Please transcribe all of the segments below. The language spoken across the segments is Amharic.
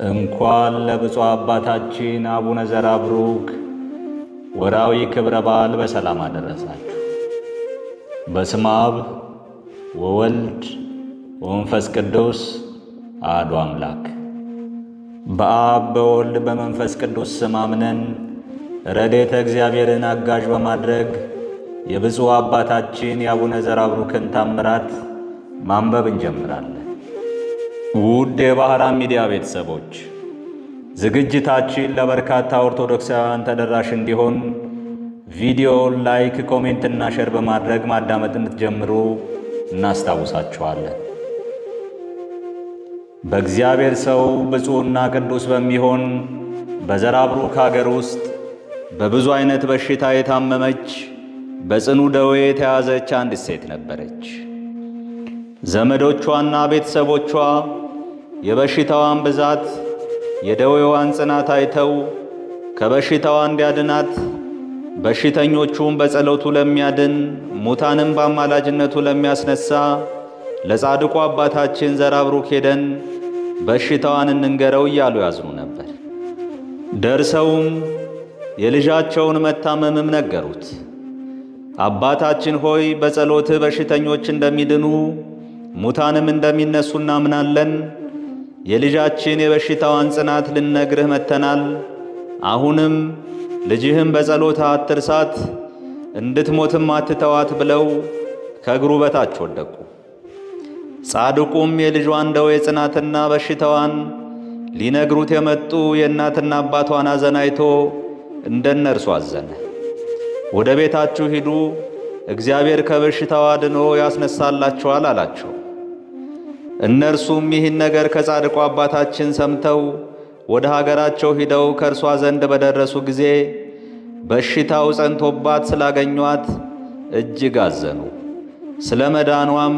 እንኳን ለብፁዕ አባታችን አቡነ ዘራብሩክ ወርሃዊ ክብረ በዓል በሰላም አደረሳችሁ። በስመ አብ ወወልድ ወመንፈስ ቅዱስ አሐዱ አምላክ። በአብ በወልድ በመንፈስ ቅዱስ ስም አምነን ረድኤተ እግዚአብሔርን አጋዥ በማድረግ የብፁዕ አባታችን የአቡነ ዘራብሩክን ታምራት ማንበብ እንጀምራለን። ውድ የባህራን ሚዲያ ቤተሰቦች፣ ዝግጅታችን ለበርካታ ኦርቶዶክሳውያን ተደራሽ እንዲሆን ቪዲዮውን ላይክ፣ ኮሜንት እና ሼር በማድረግ ማዳመጥ እንድትጀምሩ እናስታውሳችኋለን። በእግዚአብሔር ሰው ብፁዕና ቅዱስ በሚሆን በዘራብሩክ ሀገር ውስጥ በብዙ አይነት በሽታ የታመመች በጽኑ ደዌ የተያዘች አንዲት ሴት ነበረች። ዘመዶቿና ቤተሰቦቿ የበሽታዋን ብዛት የደዌዋን ጽናት አይተው ከበሽታዋ እንዲያድናት በሽተኞቹን በጸሎቱ ለሚያድን ሙታንም በአማላጅነቱ ለሚያስነሳ ለጻድቁ አባታችን ዘራብሩክ ሄደን በሽታዋን እንንገረው እያሉ ያዝኑ ነበር። ደርሰውም የልጃቸውን መታመምም ነገሩት። አባታችን ሆይ በጸሎትህ በሽተኞች እንደሚድኑ ሙታንም እንደሚነሱ እናምናለን። የልጃችን የበሽታዋን ጽናት ልነግርህ መጥተናል። አሁንም ልጅህም በጸሎትህ አትርሳት፣ እንድትሞትም አትተዋት ብለው ከእግሩ በታች ወደቁ። ጻድቁም የልጇን ደዌ ጽናትና በሽታዋን ሊነግሩት የመጡ የእናትና አባቷን ሐዘን አይቶ እንደነርሱ አዘነ። ወደ ቤታችሁ ሂዱ፣ እግዚአብሔር ከበሽታዋ አድኖ ያስነሳላችኋል አላቸው። እነርሱም ይህን ነገር ከጻድቁ አባታችን ሰምተው ወደ ሀገራቸው ሂደው ከእርሷ ዘንድ በደረሱ ጊዜ በሽታው ጸንቶባት ስላገኟት እጅግ አዘኑ። ስለ መዳኗም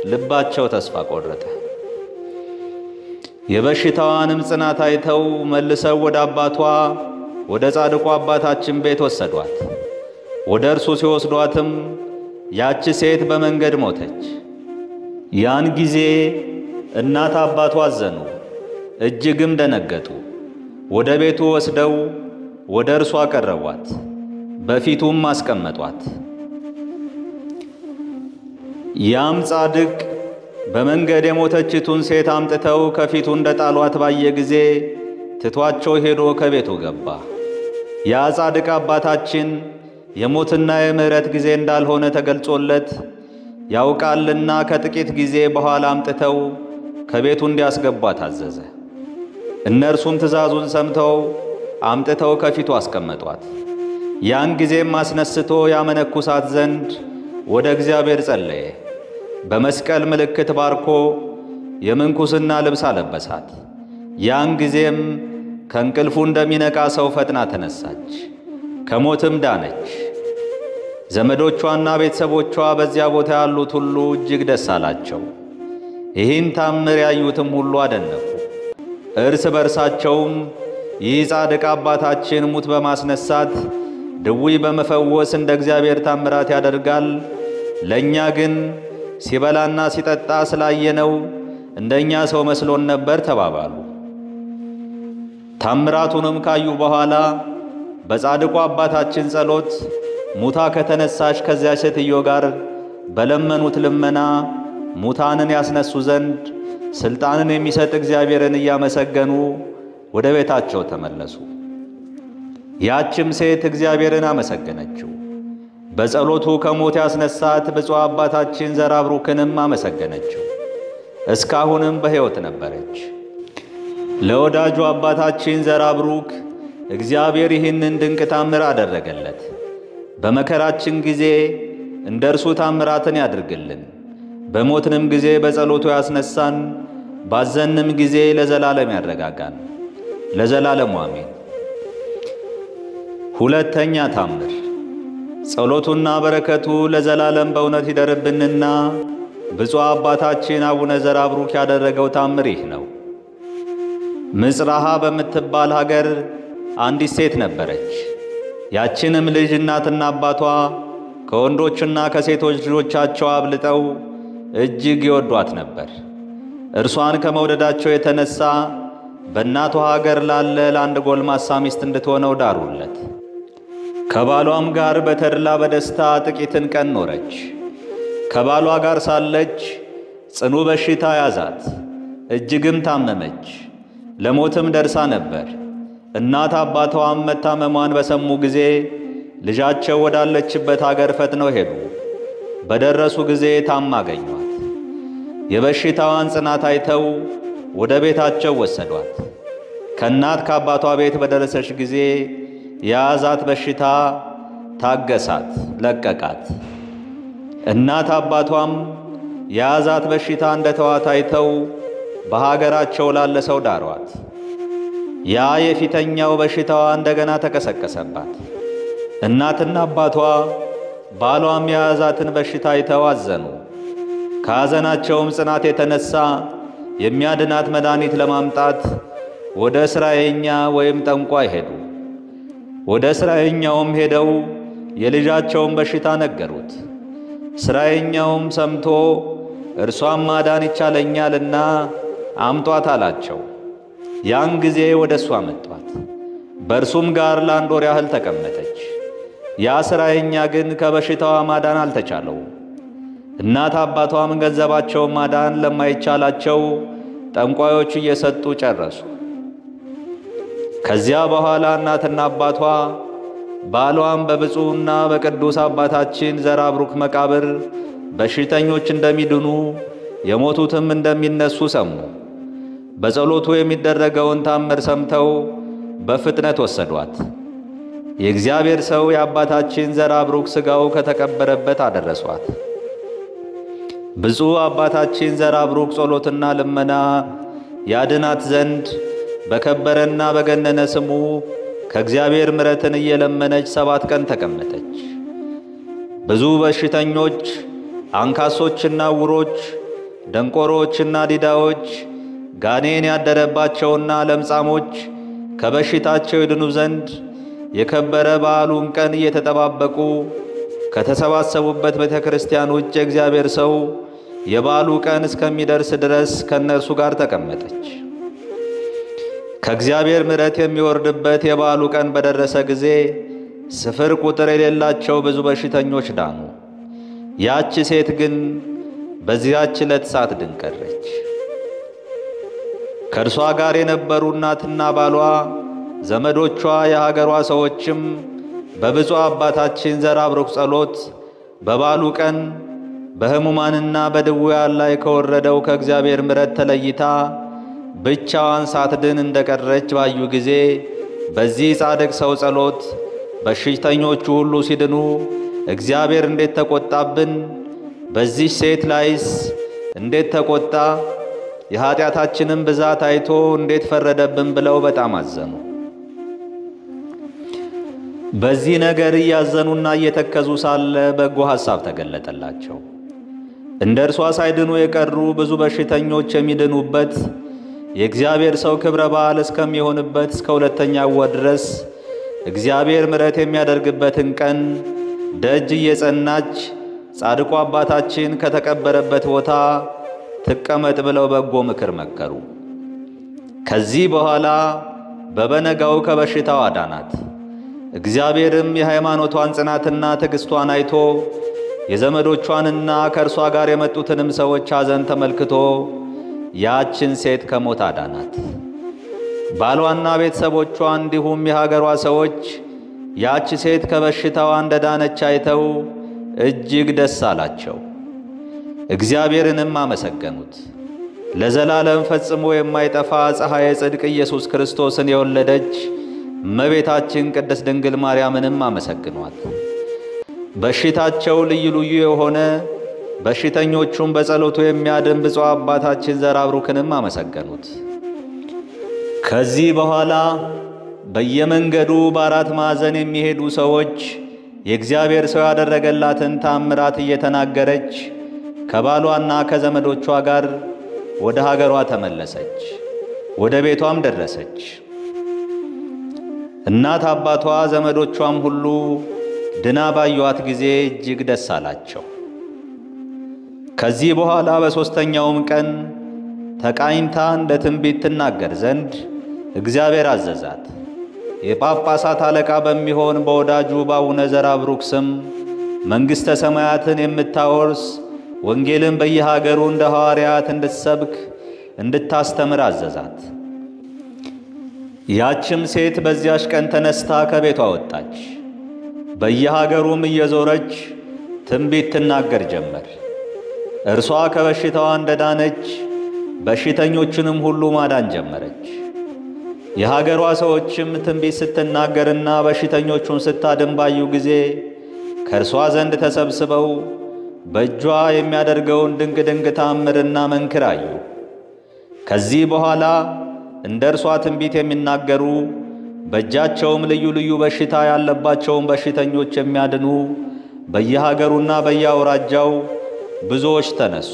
ልባቸው ተስፋ ቆረጠ። የበሽታዋንም ጽናት አይተው መልሰው ወደ አባቷ ወደ ጻድቁ አባታችን ቤት ወሰዷት። ወደ እርሱ ሲወስዷትም ያች ሴት በመንገድ ሞተች። ያን ጊዜ እናት አባቷ አዘኑ፣ እጅግም ደነገጡ። ወደ ቤቱ ወስደው ወደ እርሱ አቀረቧት፣ በፊቱም አስቀመጧት። ያም ጻድቅ በመንገድ የሞተችቱን ሴት አምጥተው ከፊቱ እንደ ጣሏት ባየ ጊዜ ትቷቸው ሄዶ ከቤቱ ገባ። ያ ጻድቅ አባታችን የሞትና የምሕረት ጊዜ እንዳልሆነ ተገልጾለት ያውቃልና ከጥቂት ጊዜ በኋላ አምጥተው ከቤቱ እንዲያስገቧት አዘዘ። እነርሱም ትእዛዙን ሰምተው አምጥተው ከፊቱ አስቀመጧት። ያን ጊዜም አስነስቶ ያመነኩሳት ዘንድ ወደ እግዚአብሔር ጸለየ። በመስቀል ምልክት ባርኮ የምንኩስና ልብስ አለበሳት። ያን ጊዜም ከእንቅልፉ እንደሚነቃ ሰው ፈጥና ተነሳች፣ ከሞትም ዳነች። ዘመዶቿና ቤተሰቦቿ በዚያ ቦታ ያሉት ሁሉ እጅግ ደስ አላቸው። ይህን ታምር ያዩትም ሁሉ አደነቁ። እርስ በርሳቸውም ይህ ጻድቅ አባታችን ሙት በማስነሳት ድውይ በመፈወስ እንደ እግዚአብሔር ታምራት ያደርጋል፣ ለእኛ ግን ሲበላና ሲጠጣ ስላየነው እንደኛ ሰው መስሎን ነበር ተባባሉ። ታምራቱንም ካዩ በኋላ በጻድቁ አባታችን ጸሎት ሙታ ከተነሳች ከዚያ ሴትዮ ጋር በለመኑት ልመና ሙታንን ያስነሱ ዘንድ ሥልጣንን የሚሰጥ እግዚአብሔርን እያመሰገኑ ወደ ቤታቸው ተመለሱ። ያችም ሴት እግዚአብሔርን አመሰገነችው። በጸሎቱ ከሞት ያስነሳት ብፁዕ አባታችን ዘራብሩክንም አመሰገነችው። እስካሁንም በሕይወት ነበረች። ለወዳጁ አባታችን ዘራብሩክ እግዚአብሔር ይህንን ድንቅ ታምር አደረገለት። በመከራችን ጊዜ እንደ እርሱ ታምራትን ያድርግልን። በሞትንም ጊዜ በጸሎቱ ያስነሳን፣ ባዘንም ጊዜ ለዘላለም ያረጋጋን። ለዘላለሙ አሜን። ሁለተኛ ታምር። ጸሎቱና በረከቱ ለዘላለም በእውነት ይደርብንና ብፁዕ አባታችን አቡነ ዘራብሩክ ያደረገው ታምር ይህ ነው። ምጽራሃ በምትባል ሀገር አንዲት ሴት ነበረች። ያችንም ልጅ እናትና አባቷ ከወንዶችና ከሴቶች ልጆቻቸው አብልጠው እጅግ ይወዷት ነበር። እርሷን ከመውደዳቸው የተነሳ በእናቷ ሀገር ላለ ለአንድ ጎልማሳ ሚስት እንድትሆነው ዳሩለት። ከባሏም ጋር በተድላ በደስታ ጥቂትን ቀን ኖረች። ከባሏ ጋር ሳለች ጽኑ በሽታ ያዛት፣ እጅግም ታመመች፣ ለሞትም ደርሳ ነበር። እናት አባቷም መታመሟን በሰሙ ጊዜ ልጃቸው ወዳለችበት አገር ፈጥነው ሄዱ። በደረሱ ጊዜ ታማ አገኟት። የበሽታዋን ጽናት አይተው ወደ ቤታቸው ወሰዷት። ከእናት ከአባቷ ቤት በደረሰች ጊዜ የያዛት በሽታ ታገሳት፣ ለቀቃት። እናት አባቷም የያዛት በሽታ እንደ ተዋት አይተው በሀገራቸው ላለ ሰው ዳሯት። ያ የፊተኛው በሽታዋ እንደገና ተቀሰቀሰባት። እናትና አባቷ ባሏም የያዛትን በሽታ አይተው አዘኑ። ከሐዘናቸውም ጽናት የተነሳ የሚያድናት መድኃኒት ለማምጣት ወደ እስራኤኛ ወይም ጠንቋይ ሄዱ። ወደ እስራኤኛውም ሄደው የልጃቸውን በሽታ ነገሩት። እስራኤኛውም ሰምቶ እርሷን ማዳን ይቻለኛልና አምጧት አላቸው። ያን ጊዜ ወደ እሷ አመጧት። በእርሱም ጋር ለአንድ ወር ያህል ተቀመጠች። ያ እስራኤኛ ግን ከበሽታዋ ማዳን አልተቻለውም። እናት አባቷም ገንዘባቸውን ማዳን ለማይቻላቸው ጠንቋዮች እየሰጡ ጨረሱ። ከዚያ በኋላ እናትና አባቷ ባሏም በብፁዕና በቅዱስ አባታችን ዘራብሩክ መቃብር በሽተኞች እንደሚድኑ የሞቱትም እንደሚነሱ ሰሙ። በጸሎቱ የሚደረገውን ታምር ሰምተው በፍጥነት ወሰዷት። የእግዚአብሔር ሰው የአባታችን ዘራብሩክ ሥጋው ከተቀበረበት አደረሷት። ብፁዕ አባታችን ዘራብሩክ ጸሎትና ልመና ያድናት ዘንድ በከበረና በገነነ ስሙ ከእግዚአብሔር ምሕረትን እየለመነች 7 ቀን ተቀመጠች። ብዙ በሽተኞች፣ አንካሶችና ዕውሮች፣ ደንቆሮችና ዲዳዎች፣ ጋኔን ያደረባቸውና ለምጻሞች ከበሽታቸው ይድኑ ዘንድ የከበረ በዓሉን ቀን እየተጠባበቁ ከተሰባሰቡበት ቤተ ክርስቲያን ውጭ የእግዚአብሔር ሰው የበዓሉ ቀን እስከሚደርስ ድረስ ከእነርሱ ጋር ተቀመጠች። ከእግዚአብሔር ምሕረት የሚወርድበት የበዓሉ ቀን በደረሰ ጊዜ ስፍር ቁጥር የሌላቸው ብዙ በሽተኞች ዳኑ። ያች ሴት ግን በዚያች ዕለት ሳትድን ቀረች። ከእርሷ ጋር የነበሩ እናትና ባሏ፣ ዘመዶቿ፣ የሀገሯ ሰዎችም በብፁዕ አባታችን ዘራብሩክ ጸሎት በበዓሉ ቀን በሕሙማንና በድውያን ላይ ከወረደው ከእግዚአብሔር ምሕረት ተለይታ ብቻዋን ሳትድን እንደቀረች ባዩ ጊዜ በዚህ ጻድቅ ሰው ጸሎት በሽተኞቹ ሁሉ ሲድኑ እግዚአብሔር እንዴት ተቆጣብን? በዚህ ሴት ላይስ እንዴት ተቆጣ? የኃጢአታችንን ብዛት አይቶ እንዴት ፈረደብን? ብለው በጣም አዘኑ። በዚህ ነገር እያዘኑና እየተከዙ ሳለ በጎ ሐሳብ ተገለጠላቸው። እንደ እርሷ ሳይድኑ የቀሩ ብዙ በሽተኞች የሚድኑበት የእግዚአብሔር ሰው ክብረ በዓል እስከሚሆንበት እስከ 2ኛው ወር ድረስ እግዚአብሔር ምሕረት የሚያደርግበትን ቀን ደጅ እየጸናች ጻድቁ አባታችን ከተቀበረበት ቦታ ትቀመጥ ብለው በጎ ምክር መከሩ። ከዚህ በኋላ በበነጋው ከበሽታው አዳናት። እግዚአብሔርም የሃይማኖቷን ጽናትና ትዕግስቷን አይቶ የዘመዶቿንና ከእርሷ ጋር የመጡትንም ሰዎች ሐዘን ተመልክቶ ያችን ሴት ከሞት አዳናት። ባሏና ቤተሰቦቿ እንዲሁም የሀገሯ ሰዎች ያች ሴት ከበሽታዋ እንደዳነች አይተው እጅግ ደስ አላቸው። እግዚአብሔርንም አመሰገኑት። ለዘላለም ፈጽሞ የማይጠፋ ፀሐየ ጽድቅ ኢየሱስ ክርስቶስን የወለደች እመቤታችን ቅድስት ድንግል ማርያምንም አመሰግኗት። በሽታቸው ልዩ ልዩ የሆነ በሽተኞቹም በጸሎቱ የሚያድን ብፁዕ አባታችን ዘራብሩክንም አመሰገኑት። ከዚህ በኋላ በየመንገዱ በአራት ማዕዘን የሚሄዱ ሰዎች የእግዚአብሔር ሰው ያደረገላትን ታምራት እየተናገረች ከባሏና ከዘመዶቿ ጋር ወደ ሀገሯ ተመለሰች። ወደ ቤቷም ደረሰች። እናት አባቷ ዘመዶቿም ሁሉ ድና ባዩአት ጊዜ እጅግ ደስ አላቸው። ከዚህ በኋላ በሦስተኛውም ቀን ተቃኝታ እንደ ትንቢት ትናገር ዘንድ እግዚአብሔር አዘዛት። የጳጳሳት አለቃ በሚሆን በወዳጁ በአቡነ ዘራብሩክ ስም መንግሥተ ሰማያትን የምታወርስ ወንጌልን በየሀገሩ እንደ ሐዋርያት እንድትሰብክ እንድታስተምር አዘዛት። ያችም ሴት በዚያች ቀን ተነስታ ከቤቷ ወጣች። በየሀገሩም እየዞረች ትንቢት ትናገር ጀመር። እርሷ ከበሽታዋ እንደዳነች በሽተኞችንም ሁሉ ማዳን ጀመረች። የሀገሯ ሰዎችም ትንቢት ስትናገርና በሽተኞቹን ስታድን ባዩ ጊዜ ከእርሷ ዘንድ ተሰብስበው በእጇ የሚያደርገውን ድንቅ ድንቅ ተአምርና መንክር አዩ። ከዚህ በኋላ እንደ እርሷ ትንቢት የሚናገሩ በእጃቸውም ልዩ ልዩ በሽታ ያለባቸውን በሽተኞች የሚያድኑ በየሀገሩና በየአውራጃው ብዙዎች ተነሱ።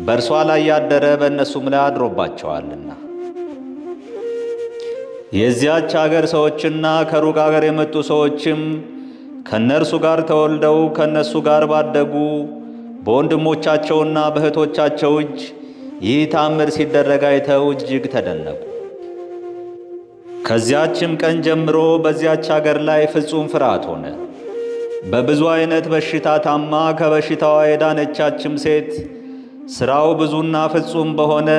በእርሷ ላይ ያደረ በእነሱም ላይ አድሮባቸዋልና። የዚያች አገር ሰዎችና ከሩቅ አገር የመጡ ሰዎችም ከነርሱ ጋር ተወልደው ከነሱ ጋር ባደጉ በወንድሞቻቸውና በእህቶቻቸው እጅ ይህ ተአምር ሲደረግ አይተው እጅግ ተደነቁ። ከዚያችም ቀን ጀምሮ በዚያች አገር ላይ ፍጹም ፍርሃት ሆነ። በብዙ አይነት በሽታ ታማ ከበሽታዋ የዳነቻችም ሴት ሥራው ብዙና ፍጹም በሆነ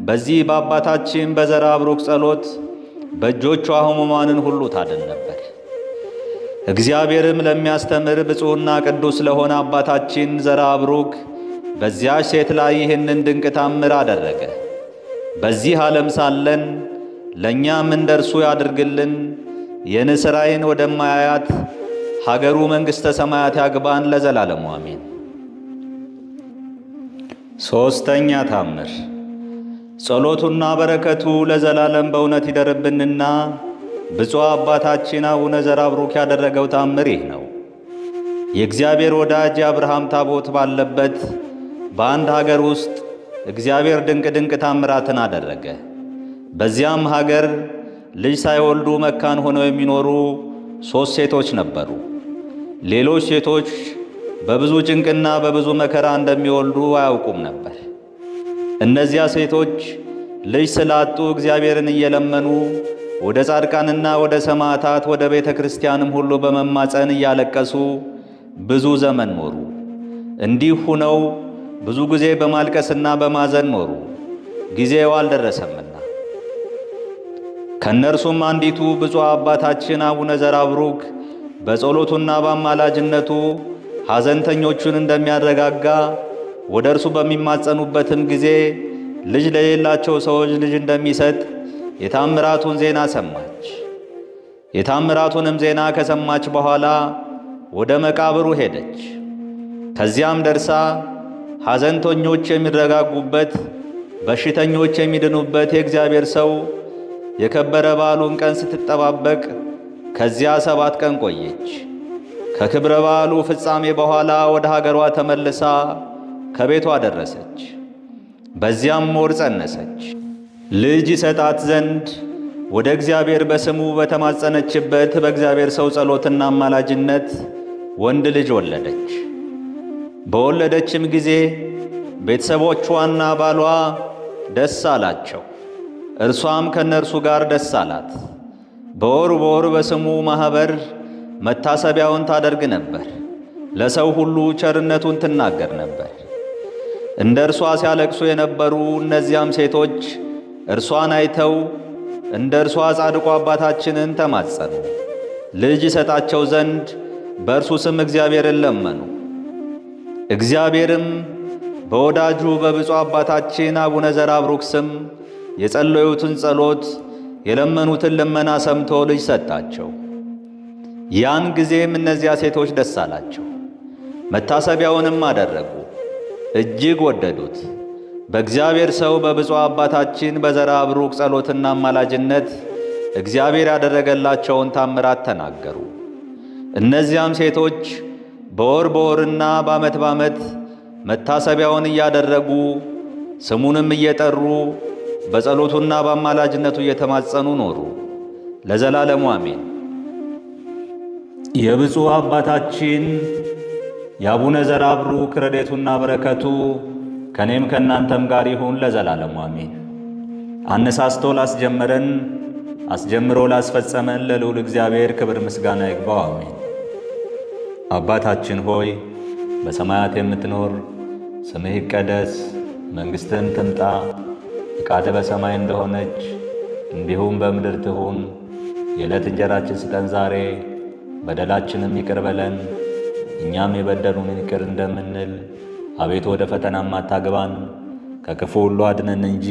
በዚህ በአባታችን በዘራብሩክ ጸሎት በእጆቿ ሕሙማንን ሁሉ ታድን ነበር። እግዚአብሔርም ለሚያስተምር ብፁዕና ቅዱስ ለሆነ አባታችን ዘራብሩክ በዚያች ሴት ላይ ይህንን ድንቅ ታምር አደረገ። በዚህ ዓለም ሳለን ለእኛም እንደርሱ ያድርግልን። የንስር ዓይን ወደማያያት ሀገሩ መንግሥተ ሰማያት ያግባን ለዘላለሙ አሜን። ሦስተኛ ታምር። ጸሎቱና በረከቱ ለዘላለም በእውነት ይደርብንና ብፁዕ አባታችን አቡነ ዘራብሩክ ያደረገው ታምር ይህ ነው። የእግዚአብሔር ወዳጅ የአብርሃም ታቦት ባለበት በአንድ ሀገር ውስጥ እግዚአብሔር ድንቅ ድንቅ ታምራትን አደረገ። በዚያም ሀገር ልጅ ሳይወልዱ መካን ሆነው የሚኖሩ 3 ሴቶች ነበሩ። ሌሎች ሴቶች በብዙ ጭንቅና በብዙ መከራ እንደሚወልዱ አያውቁም ነበር። እነዚያ ሴቶች ልጅ ስላጡ እግዚአብሔርን እየለመኑ ወደ ጻድቃንና ወደ ሰማዕታት ወደ ቤተ ክርስቲያንም ሁሉ በመማፀን እያለቀሱ ብዙ ዘመን ኖሩ። እንዲህ ሆነው ብዙ ጊዜ በማልቀስና በማዘን ኖሩ፣ ጊዜው አልደረሰምና። ከነርሱም አንዲቱ ብፁዕ አባታችን አቡነ ዘራብሩክ በጸሎቱና በአማላጅነቱ ሐዘንተኞቹን እንደሚያረጋጋ ወደ እርሱ በሚማጸኑበትም ጊዜ ልጅ ለሌላቸው ሰዎች ልጅ እንደሚሰጥ የታምራቱን ዜና ሰማች። የታምራቱንም ዜና ከሰማች በኋላ ወደ መቃብሩ ሄደች። ከዚያም ደርሳ ሐዘንተኞች የሚረጋጉበት፣ በሽተኞች የሚድኑበት የእግዚአብሔር ሰው የከበረ በዓሉን ቀን ስትጠባበቅ ከዚያ 7 ቀን ቆየች። ከክብረ በዓሉ ፍጻሜ በኋላ ወደ ሀገሯ ተመልሳ ከቤቷ ደረሰች። በዚያም ወር ጸነሰች። ልጅ ይሰጣት ዘንድ ወደ እግዚአብሔር በስሙ በተማጸነችበት በእግዚአብሔር ሰው ጸሎትና አማላጅነት ወንድ ልጅ ወለደች። በወለደችም ጊዜ ቤተሰቦቿና ባሏ ደስ አላቸው፣ እርሷም ከነርሱ ጋር ደስ አላት። በወር በስሙ ማኅበር መታሰቢያውን ታደርግ ነበር። ለሰው ሁሉ ቸርነቱን ትናገር ነበር። እንደ እርሷ ሲያለቅሱ የነበሩ እነዚያም ሴቶች እርሷን አይተው እንደ እርሷ ጻድቁ አባታችንን ተማጸኑ። ልጅ ይሰጣቸው ዘንድ በእርሱ ስም እግዚአብሔርን ለመኑ። እግዚአብሔርም በወዳጁ በብፁዕ አባታችን አቡነ ዘራብሩክ ስም የጸለዩትን ጸሎት የለመኑትን ልመና ሰምቶ ልጅ ሰጣቸው። ያን ጊዜም እነዚያ ሴቶች ደስ አላቸው፣ መታሰቢያውንም አደረጉ፣ እጅግ ወደዱት። በእግዚአብሔር ሰው በብፁዕ አባታችን በዘራብሩክ ጸሎትና አማላጅነት እግዚአብሔር ያደረገላቸውን ታምራት ተናገሩ። እነዚያም ሴቶች በወርና በዓመት መታሰቢያውን እያደረጉ ስሙንም እየጠሩ በጸሎቱና በአማላጅነቱ እየተማጸኑ ኖሩ፣ ለዘላለሙ አሜን። የብፁዕ አባታችን የአቡነ ዘራብሩክ ረድኤቱና በረከቱ ከኔም ከእናንተም ጋር ይሁን ለዘላለሙ አሜን። አነሳስቶ ላስጀመረን አስጀምሮ ላስፈጸመን ለልዑል እግዚአብሔር ክብር ምስጋና ይግባው አሜን። አባታችን ሆይ በሰማያት የምትኖር ስምህ ይቀደስ፣ መንግሥትህም ትምጣ፣ ፈቃድህ በሰማይ እንደሆነች እንዲሁም በምድር ትሁን። የዕለት እንጀራችን ስጠን ዛሬ፣ በደላችንም ይቅር በለን እኛም የበደሉንን ይቅር እንደምንል። አቤቱ ወደ ፈተናም አታግባን ከክፉ ሁሉ አድነን እንጂ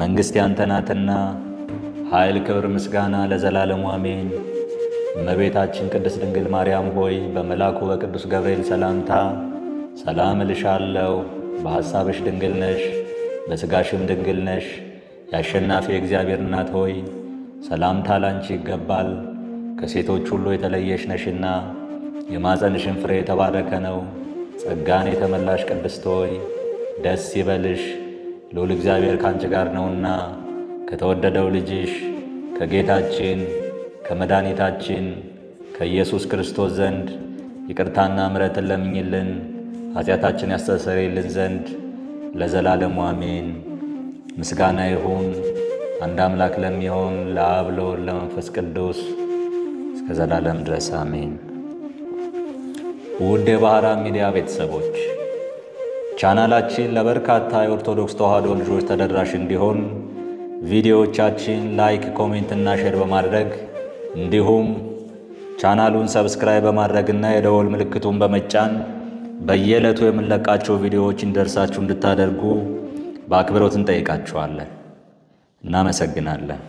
መንግሥት ያንተ ናትና ኃይል፣ ክብር፣ ምስጋና ለዘላለሙ አሜን። እመቤታችን ቅድስት ድንግል ማርያም ሆይ በመልአኩ በቅዱስ ገብርኤል ሰላምታ ሰላም እልሻለሁ። በሐሳብሽ ድንግል ነሽ፣ በሥጋሽም ድንግል ነሽ። የአሸናፊ እግዚአብሔር እናት ሆይ ሰላምታ ላንቺ ይገባል። ከሴቶች ሁሉ የተለየሽ ነሽና የማፀንሽን ፍሬ የተባረከ ነው። ጸጋን የተመላሽ ቅድስት ሆይ ደስ ይበልሽ፣ ልዑል እግዚአብሔር ካንቺ ጋር ነውና ከተወደደው ልጅሽ ከጌታችን ከመድኃኒታችን ከኢየሱስ ክርስቶስ ዘንድ ይቅርታና ምሕረትን ለምኝልን ኃጢአታችን ያስተሰርይልን ዘንድ ለዘላለሙ አሜን። ምስጋና ይሁን አንድ አምላክ ለሚሆን ለአብ ለወልድ ለመንፈስ ቅዱስ እስከ ዘላለም ድረስ አሜን። ውድ የባህራን ሚዲያ ቤተሰቦች ቻናላችን ለበርካታ የኦርቶዶክስ ተዋሕዶ ልጆች ተደራሽ እንዲሆን ቪዲዮዎቻችን ላይክ፣ ኮሜንት እና ሼር በማድረግ እንዲሁም ቻናሉን ሰብስክራይብ በማድረግና የደወል ምልክቱን በመጫን በየዕለቱ የምንለቃቸው ቪዲዮዎች እንዲደርሳችሁ እንድታደርጉ በአክብሮት እንጠይቃችኋለን። እናመሰግናለን።